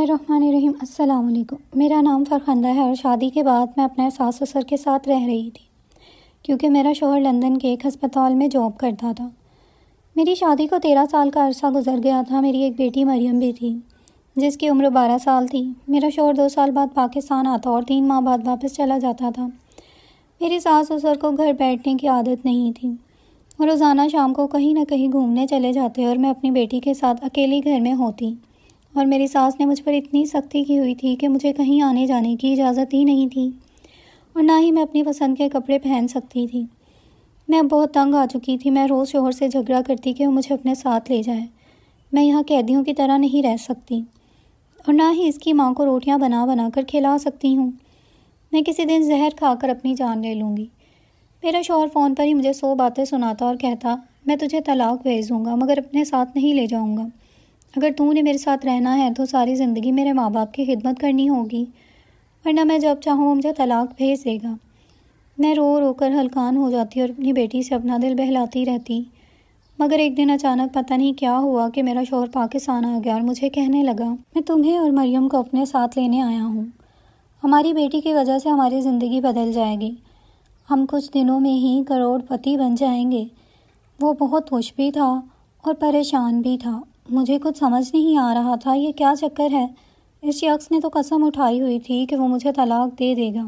الرحمن الرحیم۔ السلام علیکم۔ میرا نام فرخندہ ہے اور شادی کے بعد میں اپنے ساس سسر کے ساتھ رہ رہی تھی کیونکہ میرا شوہر لندن کے ایک ہسپتال میں جاب کرتا تھا۔ میری شادی کو 13 سال کا عرصہ گزر گیا تھا۔ میری ایک بیٹی مریم بھی تھی جس کی عمر 12 سال تھی۔ میرا شوہر 2 سال بعد پاکستان آتا اور 3 ماہ بعد واپس چلا جاتا تھا۔ میری ساس سسر کو گھر بیٹھنے کی عادت نہیں تھی اور روزانہ شام کو کہیں نہ کہیں گھومنے چلے جاتے اور میں اپنی بیٹی کے ساتھ اکیلی گھر میں ہوتی، اور میری ساس نے مجھ پر اتنی سختی کی ہوئی تھی کہ مجھے کہیں آنے جانے کی اجازت ہی نہیں تھی اور نہ ہی میں اپنی پسند کے کپڑے پہن سکتی تھی۔ میں اب بہت تنگ آ چکی تھی۔ میں روز شوہر سے جھگڑا کرتی کہ وہ مجھے اپنے ساتھ لے جائے۔ میں یہاں قیدیوں کی طرح نہیں رہ سکتی اور نہ ہی اس کی ماں کو روٹیاں بنا بنا کر کھلا سکتی ہوں۔ میں کسی دن زہر کھا کر اپنی جان لے لوں گی۔ میرا شوہر فون پر ہی مجھے 100 باتیں سناتا اور کہتا، میں تجھے طلاق بھیج دوں گا مگر اپنے ساتھ نہیں لے جاؤں گا۔ اگر تو نے میرے ساتھ رہنا ہے تو ساری زندگی میرے ماں باپ کی خدمت کرنی ہوگی، ورنہ میں جب چاہوں وہ مجھے طلاق بھیج دے گا۔ میں رو رو کر ہلکان ہو جاتی اور اپنی بیٹی سے اپنا دل بہلاتی رہتی، مگر ایک دن اچانک پتہ نہیں کیا ہوا کہ میرا شوہر پاکستان آ گیا اور مجھے کہنے لگا، میں تمہیں اور مریم کو اپنے ساتھ لینے آیا ہوں۔ ہماری بیٹی کی وجہ سے ہماری زندگی بدل جائے گی۔ ہم کچھ دنوں میں ہی کروڑ پتی بن جائیں گے۔ وہ بہت خوش بھی تھا اور پریشان بھی تھا۔ مجھے کچھ سمجھ نہیں آ رہا تھا یہ کیا چکر ہے۔ اس شخص نے تو قسم اٹھائی ہوئی تھی کہ وہ مجھے طلاق دے دے گا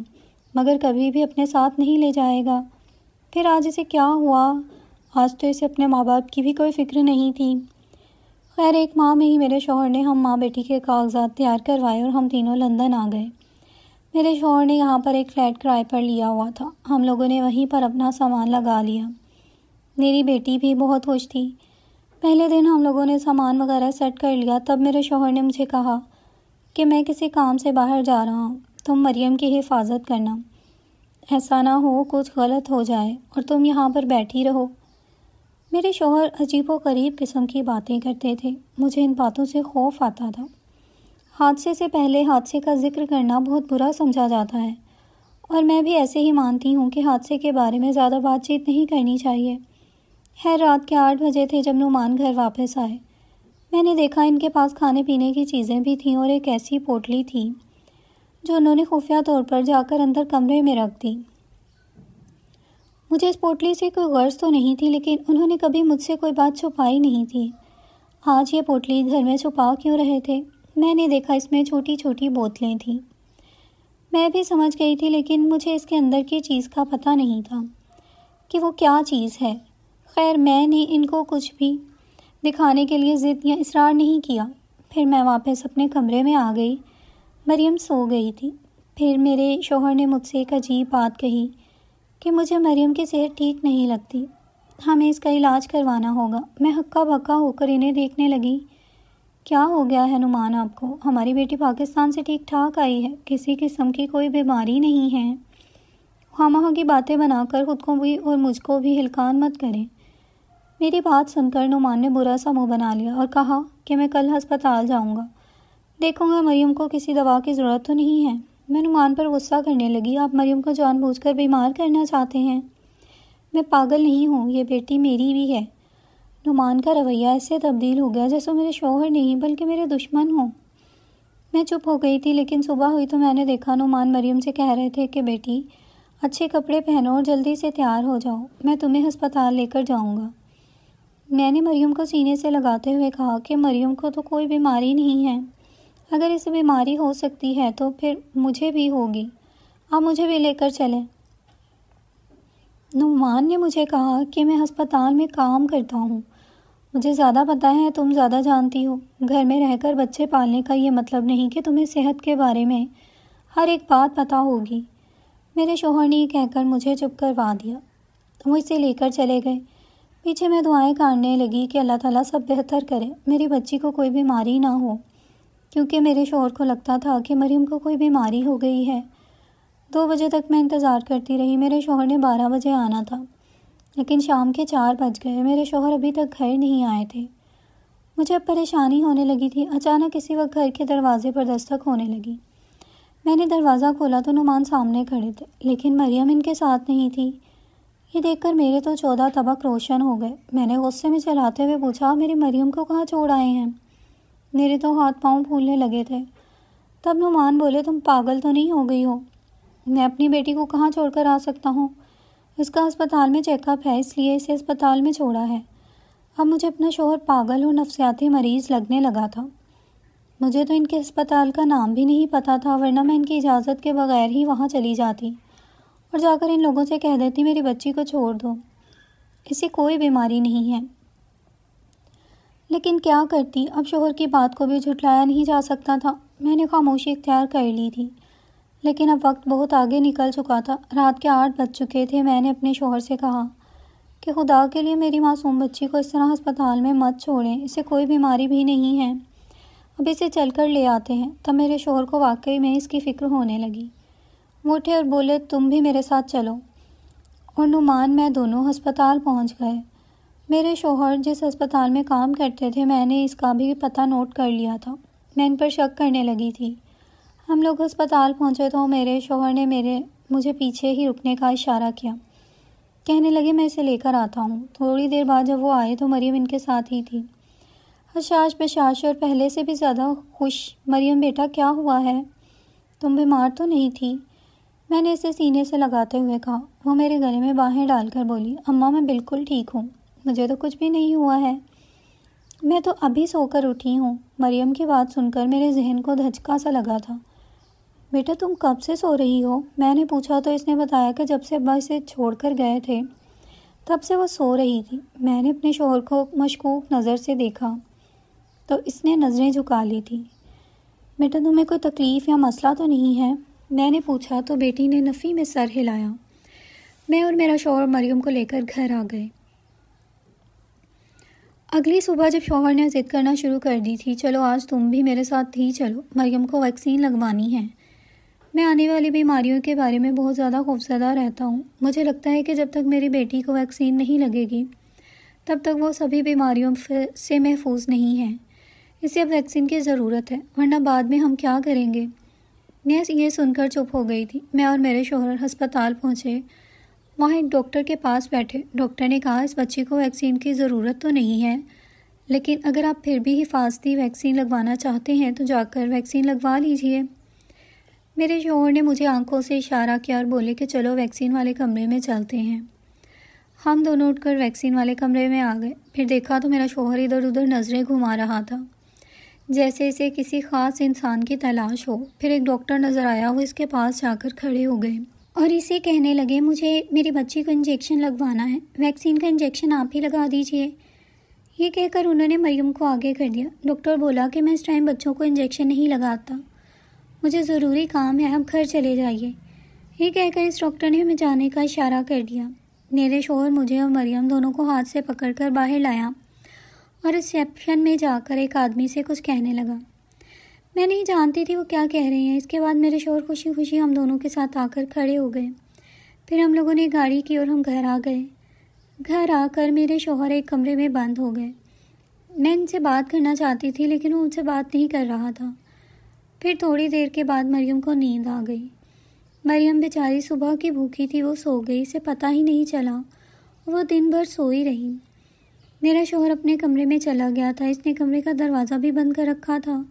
مگر کبھی بھی اپنے ساتھ نہیں لے جائے گا۔ پھر آج اسے کیا ہوا؟ آج تو اسے اپنے ماں باپ کی بھی کوئی فکر نہیں تھی۔ خیر 1 ماہ میں ہی میرے شوہر نے ہم ماں بیٹی کے کاغذات تیار کروائے اور ہم تینوں لندن آ گئے۔ میرے شوہر نے یہاں پر ایک فلیٹ کرائے پر لیا ہوا تھا۔ ہم لوگوں نے وہیں پر اپنا سامان لگا لیا۔ میری بیٹی بھی بہت خوش تھی۔ پہلے دن ہم لوگوں نے سامان وغیرہ سیٹ کر لیا، تب میرے شوہر نے مجھے کہا کہ میں کسی کام سے باہر جا رہا ہوں، تم مریم کی حفاظت کرنا، ایسا نہ ہو کچھ غلط ہو جائے اور تم یہاں پر بیٹھی رہو۔ میرے شوہر عجیب و غریب قسم کی باتیں کرتے تھے۔ مجھے ان باتوں سے خوف آتا تھا۔ حادثے سے پہلے حادثے کا ذکر کرنا بہت برا سمجھا جاتا ہے اور میں بھی ایسے ہی مانتی ہوں کہ حادثے کے بارے میں زیادہ بات چیت نہیں کرنی چاہیے۔ خیر رات کے 8 بجے تھے جب نعمان گھر واپس آئے۔ میں نے دیکھا ان کے پاس کھانے پینے کی چیزیں بھی تھیں اور ایک ایسی پوٹلی تھی جو انہوں نے خفیہ طور پر جا کر اندر کمرے میں رکھ دی۔ مجھے اس پوٹلی سے کوئی غرض تو نہیں تھی لیکن انہوں نے کبھی مجھ سے کوئی بات چھپائی نہیں تھی۔ آج یہ پوٹلی گھر میں چھپا کیوں رہے تھے؟ میں نے دیکھا اس میں چھوٹی چھوٹی بوتلیں تھیں۔ میں بھی سمجھ گئی تھی لیکن مجھے اس کے اندر کی چیز کا پتہ نہیں تھا کہ وہ کیا چیز ہے۔ خیر میں نے ان کو کچھ بھی دکھانے کے لیے ضد یا اصرار نہیں کیا۔ پھر میں واپس اپنے کمرے میں آ گئی۔ مریم سو گئی تھی۔ پھر میرے شوہر نے مجھ سے ایک عجیب بات کہی کہ مجھے مریم کی صحت ٹھیک نہیں لگتی، ہمیں اس کا علاج کروانا ہوگا۔ میں ہکا بکا ہو کر انہیں دیکھنے لگی۔ کیا ہو گیا ہے نعمان آپ کو؟ ہماری بیٹی پاکستان سے ٹھیک ٹھاک آئی ہے، کسی قسم کی کوئی بیماری نہیں ہے۔ خواہ کی باتیں بنا کر خود کو بھی اور مجھ کو بھی ہلکان مت کریں۔ میری بات سن کر نعمان نے برا سا منہ بنا لیا اور کہا کہ میں کل ہسپتال جاؤں گا، دیکھوں گا مریم کو کسی دوا کی ضرورت تو نہیں ہے۔ میں نعمان پر غصہ کرنے لگی، آپ مریم کو جان بوجھ کر بیمار کرنا چاہتے ہیں؟ میں پاگل نہیں ہوں، یہ بیٹی میری بھی ہے۔ نعمان کا رویہ ایسے تبدیل ہو گیا جیسے میرے شوہر نہیں بلکہ میرے دشمن ہوں۔ میں چپ ہو گئی تھی لیکن صبح ہوئی تو میں نے دیکھا نعمان مریم سے کہہ رہے تھے کہ بیٹی اچھے کپڑے پہنو اور جلدی سے تیار ہو جاؤ، میں تمہیں ہسپتال لے کر جاؤں گا۔ میں نے مریم کو سینے سے لگاتے ہوئے کہا کہ مریم کو تو کوئی بیماری نہیں ہے، اگر اسے بیماری ہو سکتی ہے تو پھر مجھے بھی ہوگی، آپ مجھے بھی لے کر چلیں۔ نعمان نے مجھے کہا کہ میں ہسپتال میں کام کرتا ہوں، مجھے زیادہ پتہ ہے، تم زیادہ جانتی ہو۔ گھر میں رہ کر بچے پالنے کا یہ مطلب نہیں کہ تمہیں صحت کے بارے میں ہر ایک بات پتہ ہوگی۔ میرے شوہر نے یہ کہہ کر مجھے چپ کروا دیا۔ وہ اسے لے کر چلے گئے۔ پیچھے میں دعائیں کرنے لگی کہ اللہ تعالیٰ سب بہتر کرے، میری بچی کو کوئی بیماری نہ ہو، کیونکہ میرے شوہر کو لگتا تھا کہ مریم کو کوئی بیماری ہو گئی ہے۔ 2 بجے تک میں انتظار کرتی رہی۔ میرے شوہر نے 12 بجے آنا تھا لیکن شام کے 4 بج گئے۔ میرے شوہر ابھی تک گھر نہیں آئے تھے۔ مجھے اب پریشانی ہونے لگی تھی۔ اچانک کسی وقت گھر کے دروازے پر دستک ہونے لگی۔ میں نے دروازہ کھولا تو نعمان سامنے کھڑے تھے لیکن مریم ان کے ساتھ نہیں تھی۔ یہ دیکھ کر میرے تو 14 طبق روشن ہو گئے۔ میں نے غصے میں چلاتے ہوئے پوچھا، میری مریم کو کہاں چھوڑ آئے ہیں؟ میرے تو ہاتھ پاؤں پھولنے لگے تھے۔ تب نعمان بولے تم پاگل تو نہیں ہو گئی ہو؟ میں اپنی بیٹی کو کہاں چھوڑ کر آ سکتا ہوں؟ اس کا ہسپتال میں چیک اپ ہے، اس لیے اسے ہسپتال میں چھوڑا ہے۔ اب مجھے اپنا شوہر پاگل اور نفسیاتی مریض لگنے لگا تھا۔ مجھے تو ان کے ہسپتال کا نام بھی نہیں پتہ تھا، ورنہ میں ان کی اجازت کے بغیر ہی وہاں چلی جاتی اور جا کر ان لوگوں سے کہہ دیتی میری بچی کو چھوڑ دو، اسے کوئی بیماری نہیں ہے۔ لیکن کیا کرتی، اب شوہر کی بات کو بھی جھٹلایا نہیں جا سکتا تھا۔ میں نے خاموشی اختیار کر لی تھی، لیکن اب وقت بہت آگے نکل چکا تھا۔ رات کے 8 بج چکے تھے۔ میں نے اپنے شوہر سے کہا کہ خدا کے لیے میری معصوم بچی کو اس طرح ہسپتال میں مت چھوڑیں، اسے کوئی بیماری بھی نہیں ہے، اب اسے چل کر لے آتے ہیں۔ تب میرے شوہر کو واقعی میں اس کی فکر ہونے لگی۔ وہ اٹھے اور بولے تم بھی میرے ساتھ چلو، اور نعمان میں دونوں ہسپتال پہنچ گئے۔ میرے شوہر جس ہسپتال میں کام کرتے تھے میں نے اس کا بھی پتہ نوٹ کر لیا تھا۔ میں ان پر شک کرنے لگی تھی۔ ہم لوگ ہسپتال پہنچے تو میرے شوہر نے مجھے پیچھے ہی رکنے کا اشارہ کیا، کہنے لگے میں اسے لے کر آتا ہوں۔ تھوڑی دیر بعد جب وہ آئے تو مریم ان کے ساتھ ہی تھی، حشاش بشاش اور پہلے سے بھی زیادہ خوش۔ مریم بیٹا کیا ہوا ہے؟ تم بیمار تو نہیں تھی؟ میں نے اسے سینے سے لگاتے ہوئے کہا۔ وہ میرے گلے میں باہیں ڈال کر بولی اماں میں بالکل ٹھیک ہوں، مجھے تو کچھ بھی نہیں ہوا ہے، میں تو ابھی سو کر اٹھی ہوں۔ مریم کی بات سن کر میرے ذہن کو دھچکا سا لگا تھا۔ بیٹا تم کب سے سو رہی ہو؟ میں نے پوچھا تو اس نے بتایا کہ جب سے ابا اسے چھوڑ کر گئے تھے تب سے وہ سو رہی تھی۔ میں نے اپنے شوہر کو مشکوک نظر سے دیکھا تو اس نے نظریں جھکا لی تھی۔ بیٹا تمہیں کوئی تکلیف یا مسئلہ تو نہیں ہے؟ میں نے پوچھا تو بیٹی نے نفی میں سر ہلایا۔ میں اور میرا شوہر مریم کو لے کر گھر آ گئے۔ اگلی صبح جب شوہر نے ضد کرنا شروع کر دی تھی چلو آج تم بھی میرے ساتھ ہی چلو، مریم کو ویکسین لگوانی ہے۔ میں آنے والی بیماریوں کے بارے میں بہت زیادہ خوفزدہ رہتا ہوں۔ مجھے لگتا ہے کہ جب تک میری بیٹی کو ویکسین نہیں لگے گی تب تک وہ سبھی بیماریوں سے محفوظ نہیں ہے۔ اسے اب ویکسین کی ضرورت ہے، ورنہ بعد میں ہم کیا کریں گے؟ میں یہ سن کر چپ ہو گئی تھی۔ میں اور میرے شوہر ہسپتال پہنچے۔ وہاں ایک ڈاکٹر کے پاس بیٹھے۔ ڈاکٹر نے کہا اس بچی کو ویکسین کی ضرورت تو نہیں ہے، لیکن اگر آپ پھر بھی حفاظتی ویکسین لگوانا چاہتے ہیں تو جا کر ویکسین لگوا لیجئے۔ میرے شوہر نے مجھے آنکھوں سے اشارہ کیا اور بولے کہ چلو ویکسین والے کمرے میں چلتے ہیں۔ ہم دونوں اٹھ کر ویکسین والے کمرے میں آ گئے۔ پھر دیکھا تو میرا شوہر ادھر ادھر نظریں گھما رہا تھا، جیسے اسے کسی خاص انسان کی تلاش ہو۔ پھر ایک ڈاکٹر نظر آیا، وہ اس کے پاس جا کر کھڑے ہو گئے اور اسے کہنے لگے مجھے میری بچی کو انجیکشن لگوانا ہے، ویکسین کا انجیکشن آپ ہی لگا دیجئے۔ یہ کہہ کر انہوں نے مریم کو آگے کر دیا۔ ڈاکٹر بولا کہ میں اس ٹائم بچوں کو انجیکشن نہیں لگاتا، مجھے ضروری کام ہے، اب گھر چلے جائیے۔ یہ کہہ کر اس ڈاکٹر نے ہمیں جانے کا اشارہ کر دیا۔ میرے شوہر مجھے اور مریم دونوں کو ہاتھ سے پکڑ کر باہر لایا اور ریسیپشن میں جا کر ایک آدمی سے کچھ کہنے لگا۔ میں نہیں جانتی تھی وہ کیا کہہ رہے ہیں۔ اس کے بعد میرے شوہر خوشی خوشی ہم دونوں کے ساتھ آ کر کھڑے ہو گئے۔ پھر ہم لوگوں نے گاڑی کی اور ہم گھر آ گئے۔ گھر آ کر میرے شوہر ایک کمرے میں بند ہو گئے۔ میں ان سے بات کرنا چاہتی تھی لیکن وہ ان سے بات نہیں کر رہا تھا۔ پھر تھوڑی دیر کے بعد مریم کو نیند آ گئی۔ مریم بیچاری صبح کی بھوکی تھی، وہ سو گئی، اسے پتہ ہی نہیں چلا، وہ دن بھر سوئی رہی۔ میرا شوہر اپنے کمرے میں چلا گیا تھا، اس نے کمرے کا دروازہ بھی بند کر رکھا تھا۔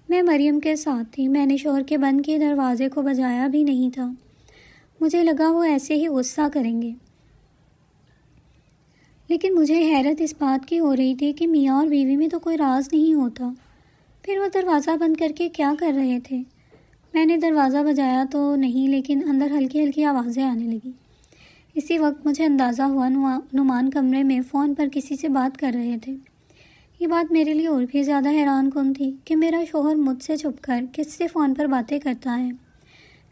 میں مریم کے ساتھ تھی، میں نے شوہر کے بند کیے دروازے کو بجایا بھی نہیں تھا۔ مجھے لگا وہ ایسے ہی غصہ کریں گے، لیکن مجھے حیرت اس بات کی ہو رہی تھی کہ میاں اور بیوی میں تو کوئی راز نہیں ہوتا، پھر وہ دروازہ بند کر کے کیا کر رہے تھے؟ میں نے دروازہ بجایا تو نہیں، لیکن اندر ہلکی ہلکی آوازیں آنے لگیں۔ اسی وقت مجھے اندازہ ہوا نعمان کمرے میں فون پر کسی سے بات کر رہے تھے۔ یہ بات میرے لیے اور بھی زیادہ حیران کن تھی کہ میرا شوہر مجھ سے چھپ کر کس سے فون پر باتیں کرتا ہے،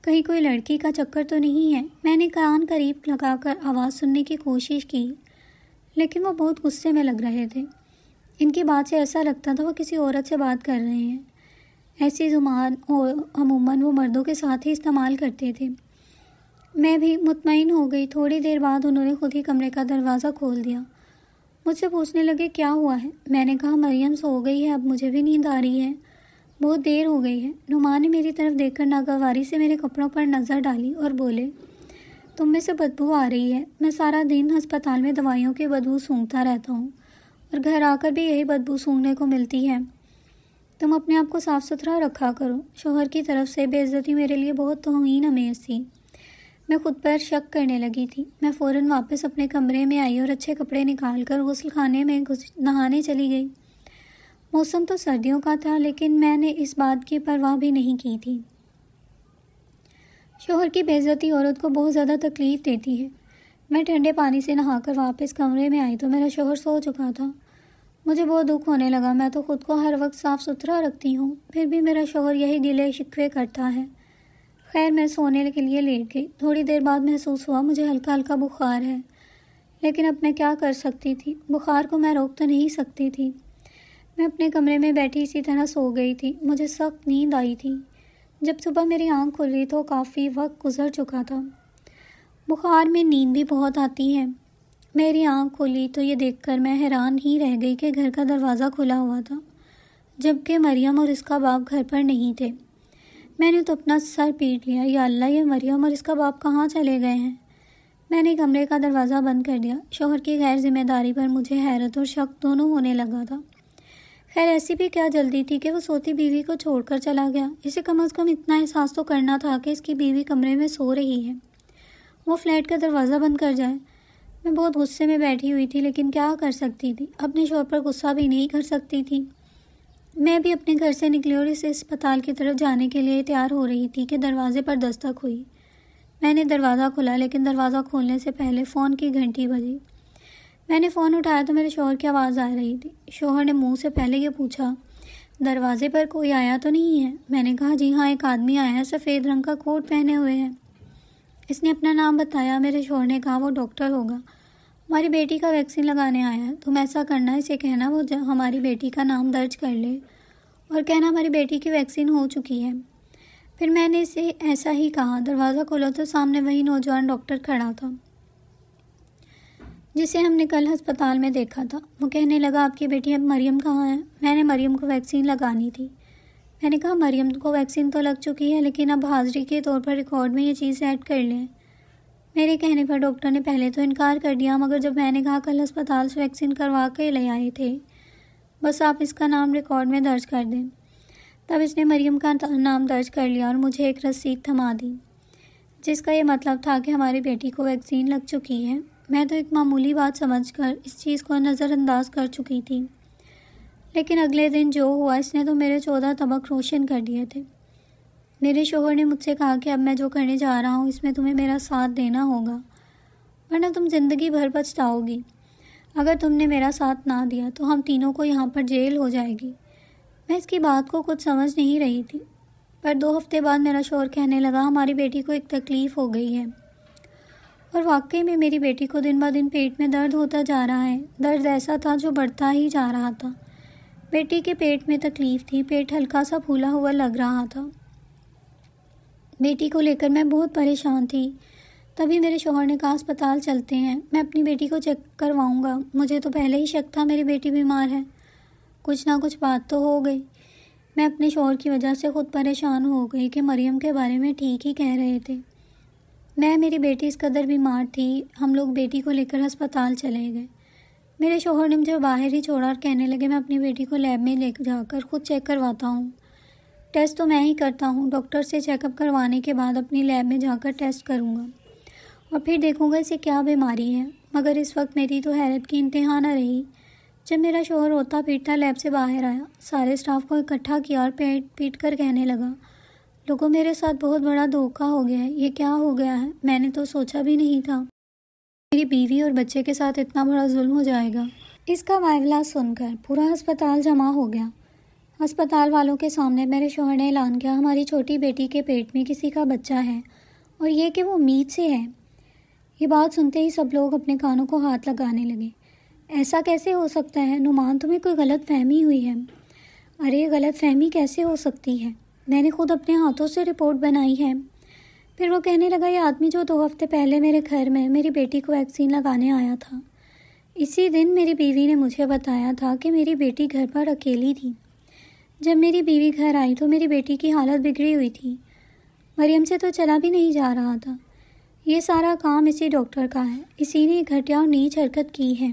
کہیں کوئی لڑکی کا چکر تو نہیں ہے۔ میں نے کان قریب لگا کر آواز سننے کی کوشش کی، لیکن وہ بہت غصے میں لگ رہے تھے۔ ان کی بات سے ایسا لگتا تھا وہ کسی عورت سے بات کر رہے ہیں۔ ایسی زبان عموماً وہ مردوں کے ساتھ ہی استعمال کرتے تھے۔ میں بھی مطمئن ہو گئی۔ تھوڑی دیر بعد انہوں نے خود ہی کمرے کا دروازہ کھول دیا۔ مجھ سے پوچھنے لگے کیا ہوا ہے؟ میں نے کہا مریم سو گئی ہے، اب مجھے بھی نیند آ رہی ہے، بہت دیر ہو گئی ہے۔ نعمان نے میری طرف دیکھ کر ناگواری سے میرے کپڑوں پر نظر ڈالی اور بولے تم میں سے بدبو آ رہی ہے، میں سارا دن ہسپتال میں دوائیوں کی بدبو سونگھتا رہتا ہوں اور گھر آ کر بھی یہی بدبو سونگھنے کو ملتی ہے۔ تم اپنے آپ کو صاف ستھرا رکھا کرو۔ شوہر کی طرف سے بے عزتی میرے لیے بہت توہین آمیز تھی۔ میں خود پر شک کرنے لگی تھی۔ میں فوراً واپس اپنے کمرے میں آئی اور اچھے کپڑے نکال کر غسل خانے میں نہانے چلی گئی۔ موسم تو سردیوں کا تھا، لیکن میں نے اس بات کی پرواہ بھی نہیں کی تھی۔ شوہر کی بے عزتی عورت کو بہت زیادہ تکلیف دیتی ہے۔ میں ٹھنڈے پانی سے نہا کر واپس کمرے میں آئی تو میرا شوہر سو چکا تھا۔ مجھے بہت دکھ ہونے لگا۔ میں تو خود کو ہر وقت صاف ستھرا رکھتی ہوں، پھر بھی میرا شوہر یہی گلے شکوے کرتا ہے۔ خیر، میں سونے کے لیے لیٹ گئی۔ تھوڑی دیر بعد محسوس ہوا مجھے ہلکا ہلکا بخار ہے، لیکن اب میں کیا کر سکتی تھی؟ بخار کو میں روک تو نہیں سکتی تھی۔ میں اپنے کمرے میں بیٹھی اسی طرح سو گئی تھی۔ مجھے سخت نیند آئی تھی۔ جب صبح میری آنکھ کھلی تو کافی وقت گزر چکا تھا۔ بخار میں نیند بھی بہت آتی ہے۔ میری آنکھ کھلی تو یہ دیکھ کر میں حیران ہی رہ گئی کہ گھر کا دروازہ کھلا ہوا تھا، جبکہ مریم اور اس کا باپ گھر پر نہیں تھے۔ میں نے تو اپنا سر پیٹ لیا، یا اللہ، یہ مریم اور اس کا باپ کہاں چلے گئے ہیں؟ میں نے کمرے کا دروازہ بند کر دیا۔ شوہر کی غیر ذمہ داری پر مجھے حیرت اور شک دونوں ہونے لگا تھا۔ خیر، ایسی بھی کیا جلدی تھی کہ وہ سوتی بیوی کو چھوڑ کر چلا گیا؟ اسے کم از کم اتنا احساس تو کرنا تھا کہ اس کی بیوی کمرے میں سو رہی ہے، وہ فلیٹ کا دروازہ بند کر جائے۔ میں بہت غصے میں بیٹھی ہوئی تھی، لیکن کیا کر سکتی تھی؟ اپنے شوہر پر غصہ بھی نہیں کر سکتی تھی۔ میں بھی اپنے گھر سے نکلی اور اس اسپتال کی طرف جانے کے لیے تیار ہو رہی تھی کہ دروازے پر دستک ہوئی۔ میں نے دروازہ کھولا، لیکن دروازہ کھولنے سے پہلے فون کی گھنٹی بجی۔ میں نے فون اٹھایا تو میرے شوہر کی آواز آ رہی تھی۔ شوہر نے منہ سے پہلے یہ پوچھا، دروازے پر کوئی آیا تو نہیں ہے؟ میں نے کہا، جی ہاں، ایک آدمی آیا ہے، سفید رنگ کا کوٹ پہنے ہوئے ہے۔ اس نے اپنا نام بتایا۔ میرے شوہر نے کہا، وہ ڈاکٹر ہوگا، ہماری بیٹی کا ویکسین لگانے آیا ہے۔ تم ایسا کرنا، اسے کہنا وہ ہماری بیٹی کا نام درج کر لے اور کہنا ہماری بیٹی کی ویکسین ہو چکی ہے۔ پھر میں نے اسے ایسا ہی کہا۔ دروازہ کھولا تو سامنے وہی نوجوان ڈاکٹر کھڑا تھا جسے ہم نے کل ہسپتال میں دیکھا تھا۔ وہ کہنے لگا، آپ کی بیٹی اب مریم کہاں ہے؟ میں نے مریم کو ویکسین لگانی تھی۔ میں نے کہا، مریم کو ویکسین تو لگ چکی ہے، لیکن اب حاضری کے طور پر ریکارڈ میں یہ چیز ایڈ کر لیں۔ میرے کہنے پر ڈاکٹر نے پہلے تو انکار کر دیا، مگر جب میں نے کہا کل ہسپتال سے ویکسین کروا کے لے آئے تھے، بس آپ اس کا نام ریکارڈ میں درج کر دیں، تب اس نے مریم کا نام درج کر لیا اور مجھے ایک رسید تھما دی، جس کا یہ مطلب تھا کہ ہماری بیٹی کو ویکسین لگ چکی ہے۔ میں تو ایک معمولی بات سمجھ کر اس چیز کو نظر انداز کر چکی تھی، لیکن اگلے دن جو ہوا اس نے تو میرے 14 طبق روشن کر دیے تھے۔ میرے شوہر نے مجھ سے کہا کہ اب میں جو کرنے جا رہا ہوں اس میں تمہیں میرا ساتھ دینا ہوگا، ورنہ تم زندگی بھر پچھتاؤ گی۔ اگر تم نے میرا ساتھ نہ دیا تو ہم تینوں کو یہاں پر جیل ہو جائے گی۔ میں اس کی بات کو کچھ سمجھ نہیں رہی تھی، پر 2 ہفتے بعد میرا شوہر کہنے لگا، ہماری بیٹی کو ایک تکلیف ہو گئی ہے۔ اور واقعی میں میری بیٹی کو دن بہ دن پیٹ میں درد ہوتا جا رہا ہے۔ درد ایسا تھا جو بڑھتا ہی جا رہا تھا۔ بیٹی کے پیٹ میں تکلیف تھی، پیٹ ہلکا سا پھولا ہوا لگ رہا تھا۔ بیٹی کو لے کر میں بہت پریشان تھی۔ تبھی میرے شوہر نے کہا، اسپتال چلتے ہیں، میں اپنی بیٹی کو چیک کرواؤں گا۔ مجھے تو پہلے ہی شک تھا میری بیٹی بیمار ہے، کچھ نہ کچھ بات تو ہو گئی۔ میں اپنے شوہر کی وجہ سے خود پریشان ہو گئی کہ مریم کے بارے میں ٹھیک ہی کہہ رہے تھے۔ میری بیٹی اس قدر بیمار تھی۔ ہم لوگ بیٹی کو لے کر ہسپتال چلے گئے۔ میرے شوہر نے مجھے باہر ہی چھوڑا اور کہنے لگے، میں اپنی بیٹی کو لیب میں لے جا کر خود چیک کرواتا ہوں۔ ٹیسٹ تو میں ہی کرتا ہوں، ڈاکٹر سے چیک اپ کروانے کے بعد اپنی لیب میں جا کر ٹیسٹ کروں گا اور پھر دیکھوں گا اسے کیا بیماری ہے۔ مگر اس وقت میری تو حیرت کی انتہا نہ رہی جب میرا شوہر روتا پیٹتا لیب سے باہر آیا، سارے اسٹاف کو اکٹھا کیا اور پیٹ کر کہنے لگا، لوگوں، میرے ساتھ بہت بڑا دھوکہ ہو گیا ہے۔ یہ کیا ہو گیا ہے؟ میں نے تو سوچا بھی نہیں تھا میری بیوی اور بچے کے ساتھ اتنا بڑا ظلم ہو جائے گا۔ اس کا واویلا سن کر پورا ہسپتال جمع ہو گیا۔ ہسپتال والوں کے سامنے میرے شوہر نے اعلان کیا، ہماری چھوٹی بیٹی کے پیٹ میں کسی کا بچہ ہے، اور یہ کہ وہ میت سے ہے۔ یہ بات سنتے ہی سب لوگ اپنے کانوں کو ہاتھ لگانے لگے۔ ایسا کیسے ہو سکتا ہے؟ نعمان، تمہیں کوئی غلط فہمی ہوئی ہے۔ ارے غلط فہمی کیسے ہو سکتی ہے؟ میں نے خود اپنے ہاتھوں سے رپورٹ بنائی ہے۔ پھر وہ کہنے لگا، یہ آدمی جو 2 ہفتے پہلے میرے گھر میں میری بیٹی کو ویکسین لگانے آیا تھا، اسی دن میری بیوی نے مجھے بتایا تھا کہ میری بیٹی گھر پر اکیلی تھی۔ جب میری بیوی گھر آئی تو میری بیٹی کی حالت بگڑی ہوئی تھی، مریم سے تو چلا بھی نہیں جا رہا تھا۔ یہ سارا کام اسی ڈاکٹر کا ہے، اسی نے گھٹیا اور نیچ حرکت کی ہے۔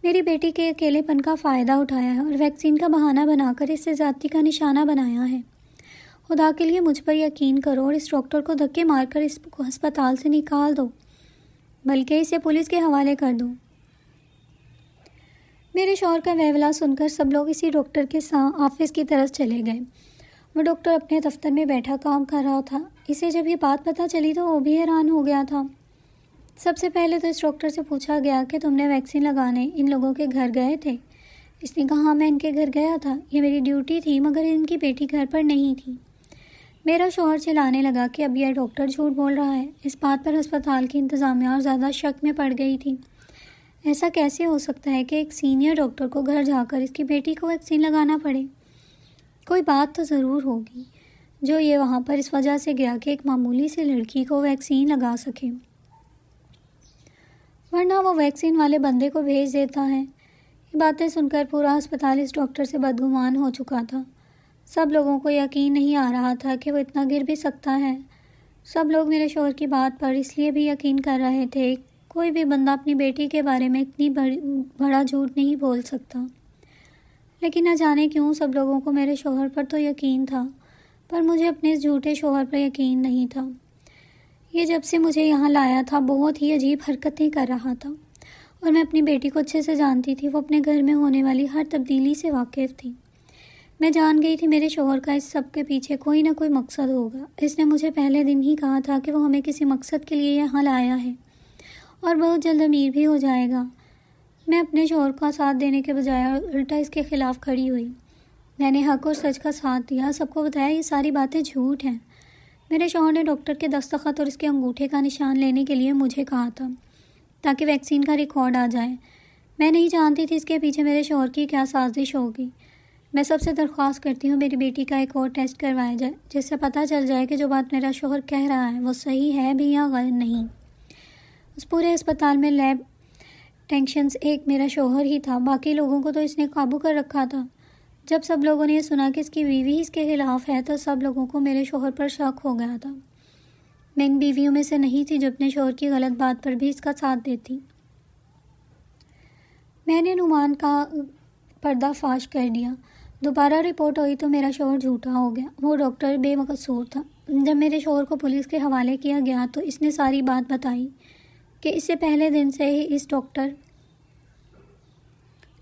میری بیٹی کے اکیلے پن کا فائدہ اٹھایا ہے اور ویکسین کا بہانہ بنا کر اس سے زیادتی کا نشانہ بنایا ہے۔ خدا کے لیے مجھ پر یقین کرو اور اس ڈاکٹر کو دھکے مار کر اس کو ہسپتال سے نکال دو، بلکہ اسے پولیس کے حوالے کر دو۔ میرے شوہر کا ویولا سن کر سب لوگ اسی ڈاکٹر کے ساتھ آفس کی طرف چلے گئے۔ وہ ڈاکٹر اپنے دفتر میں بیٹھا کام کر رہا تھا۔ اسے جب یہ بات پتہ چلی تو وہ بھی حیران ہو گیا تھا۔ سب سے پہلے تو اس ڈاکٹر سے پوچھا گیا کہ تم نے ویکسین لگانے ان لوگوں کے گھر گئے تھے؟ اس نے کہا ہاں میں ان کے گھر گیا تھا، یہ میری ڈیوٹی تھی، مگر ان کی بیٹی گھر پر نہیں تھی۔ میرا شوہر چلانے لگا کہ اب یہ ڈاکٹر جھوٹ بول رہا ہے۔ اس بات پر ہسپتال کی انتظامیہ اور زیادہ شک میں پڑ گئی تھی۔ ایسا کیسے ہو سکتا ہے کہ ایک سینئر ڈاکٹر کو گھر جا کر اس کی بیٹی کو ویکسین لگانا پڑے؟ کوئی بات تو ضرور ہوگی جو یہ وہاں پر اس وجہ سے گیا کہ ایک معمولی سی لڑکی کو ویکسین لگا سکے، ورنہ وہ ویکسین والے بندے کو بھیج دیتا ہے۔ یہ باتیں سن کر پورا ہسپتال اس ڈاکٹر سے بدگمان ہو چکا تھا۔ سب لوگوں کو یقین نہیں آ رہا تھا کہ وہ اتنا گر بھی سکتا ہے۔ سب لوگ میرے شوہر کی بات پر اس لیے بھی یقین کر رہے تھے، کوئی بھی بندہ اپنی بیٹی کے بارے میں اتنی بڑا جھوٹ نہیں بول سکتا۔ لیکن نہ جانے کیوں سب لوگوں کو میرے شوہر پر تو یقین تھا، پر مجھے اپنے اس جھوٹے شوہر پر یقین نہیں تھا۔ یہ جب سے مجھے یہاں لایا تھا بہت ہی عجیب حرکتیں کر رہا تھا، اور میں اپنی بیٹی کو اچھے سے جانتی تھی۔ وہ اپنے گھر میں ہونے والی ہر تبدیلی سے واقف تھی۔ میں جان گئی تھی میرے شوہر کا اس سب کے پیچھے کوئی نہ کوئی مقصد ہوگا۔ اس نے مجھے پہلے دن ہی کہا تھا کہ وہ ہمیں کسی مقصد کے لیے یہاں لایا ہے اور بہت جلد امیر بھی ہو جائے گا۔ میں اپنے شوہر کا ساتھ دینے کے بجائے الٹا اس کے خلاف کھڑی ہوئی۔ میں نے حق اور سچ کا ساتھ دیا، سب کو بتایا یہ ساری باتیں جھوٹ ہیں۔ میرے شوہر نے ڈاکٹر کے دستخط اور اس کے انگوٹھے کا نشان لینے کے لیے مجھے کہا تھا تاکہ ویکسین کا ریکارڈ آ جائے۔ میں نہیں جانتی تھی اس کے پیچھے میرے شوہر کی کیا سازش ہوگی۔ میں سب سے درخواست کرتی ہوں میری بیٹی کا ایک اور ٹیسٹ کروایا جائے، جس سے پتہ چل جائے کہ جو بات میرا شوہر کہہ رہا ہے وہ صحیح ہے بھی یا غلط نہیں۔ اس پورے اسپتال میں لیب ٹیکنیشینز ایک میرا شوہر ہی تھا، باقی لوگوں کو تو اس نے قابو کر رکھا تھا۔ جب سب لوگوں نے یہ سنا کہ اس کی بیوی اس کے خلاف ہے تو سب لوگوں کو میرے شوہر پر شک ہو گیا تھا۔ میں ان بیویوں میں سے نہیں تھی جو اپنے شوہر کی غلط بات پر بھی اس کا ساتھ دیتی۔ میں نے نعمان کا پردہ فاش کر دیا۔ دوبارہ رپورٹ ہوئی تو میرا شوہر جھوٹا ہو گیا، وہ ڈاکٹر بے قصور تھا۔ جب میرے شوہر کو پولیس کے حوالے کیا گیا تو اس نے ساری بات بتائی کہ اس سے پہلے دن سے ہی اس ڈاکٹر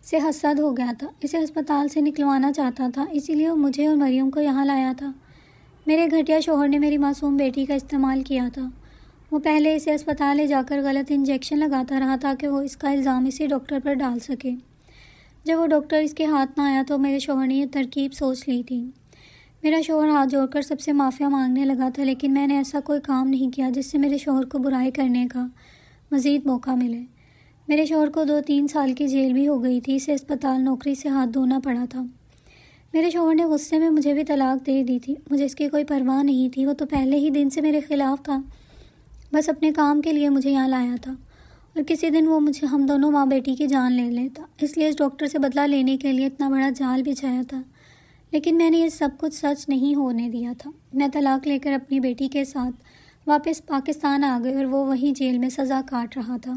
سے حسد ہو گیا تھا، اسے ہسپتال سے نکلوانا چاہتا تھا، اسی لیے وہ مجھے اور مریم کو یہاں لایا تھا۔ میرے گھٹیا شوہر نے میری معصوم بیٹی کا استعمال کیا تھا۔ وہ پہلے اسے ہسپتال لے جا کر غلط انجیکشن لگاتا رہا تاکہ وہ اس کا الزام اسی ڈاکٹر پر ڈال سکے۔ جب وہ ڈاکٹر اس کے ہاتھ نہ آیا تو میرے شوہر نے یہ ترکیب سوچ لی تھی۔ میرا شوہر ہاتھ جوڑ کر سب سے معافیا مانگنے لگا تھا، لیکن میں نے ایسا کوئی کام نہیں کیا جس سے میرے شوہر کو برائی کرنے کا مزید موقع ملے۔ میرے شوہر کو 2-3 سال کی جیل بھی ہو گئی تھی، اسے اسپتال نوکری سے ہاتھ دھونا پڑا تھا۔ میرے شوہر نے غصے میں مجھے بھی طلاق دے دی تھی، مجھے اس کی کوئی پرواہ نہیں تھی، وہ تو پہلے ہی دن سے میرے خلاف تھا، بس اپنے کام کے لیے مجھے یہاں لایا تھا، اور کسی دن وہ مجھے ہم دونوں ماں بیٹی کی جان لے لیتا، اس لیے اس ڈاکٹر سے بدلہ لینے کے لیے اتنا بڑا جال بچھایا تھا۔ لیکن میں نے یہ سب کچھ سچ نہیں ہونے دیا تھا۔ میں طلاق لے کر اپنی بیٹی کے ساتھ واپس پاکستان آ گئی اور وہ وہیں جیل میں سزا کاٹ رہا تھا۔